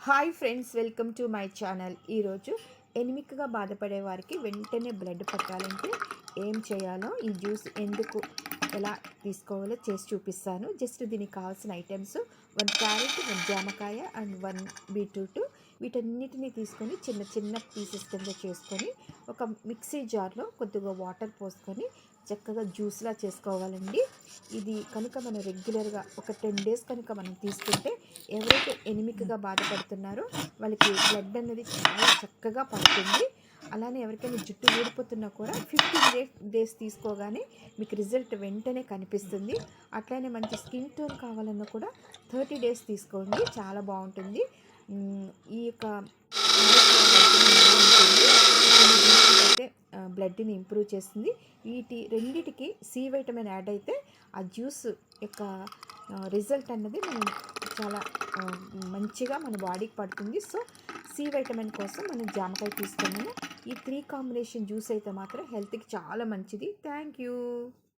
Hi friends, welcome to my channel. ఈరోజు ఎనిమిక్గా బాధపడే వారికి వెంటనే బ్లడ్ పట్టాలంటే ఏం చేయాలో, ఈ జ్యూస్ ఎందుకు ఎలా తీసుకోవాలో చేసి చూపిస్తాను. జస్ట్ దీనికి కావాల్సిన ఐటమ్స్ 1 క్యారెట్, 1 జామకాయ అండ్ 1 బీట్రూట్. వీటన్నిటిని తీసుకొని చిన్న చిన్న పీసెస్ కింద చేసుకొని ఒక మిక్సీ జార్లో కొద్దిగా వాటర్ పోసుకొని చక్కగా జ్యూస్లా చేసుకోవాలండి. ఇది కనుక మనం రెగ్యులర్గా ఒక 10 డేస్ కనుక మనం తీసుకుంటే ఎవరైతే ఎనిమిక్గా బాధపడుతున్నారో వాళ్ళకి బ్లడ్ అనేది చాలా చక్కగా పడుతుంది. అలానే ఎవరికైనా జుట్టు ఊడిపోతున్నా కూడా 15 డేస్ తీసుకోగానే మీకు రిజల్ట్ వెంటనే కనిపిస్తుంది. అట్లానే మంచి స్కిన్ టోన్ కావాలన్నా కూడా 30 డేస్ తీసుకోండి, చాలా బాగుంటుంది. ఈ యొక్క అయితే బ్లడ్ని ఇంప్రూవ్ చేస్తుంది. రెండిటికి సి విటమిన్ యాడ్ అయితే ఆ జ్యూస్ యొక్క రిజల్ట్ అన్నది మనం చాలా మంచిగా మన బాడీకి పడుతుంది. సో సి విటమిన్ కోసం మనం జామకాయ తీసుకున్నాము. ఈ 3 కాంబినేషన్ జ్యూస్ అయితే మాత్రం హెల్త్కి చాలా మంచిది. Thank you.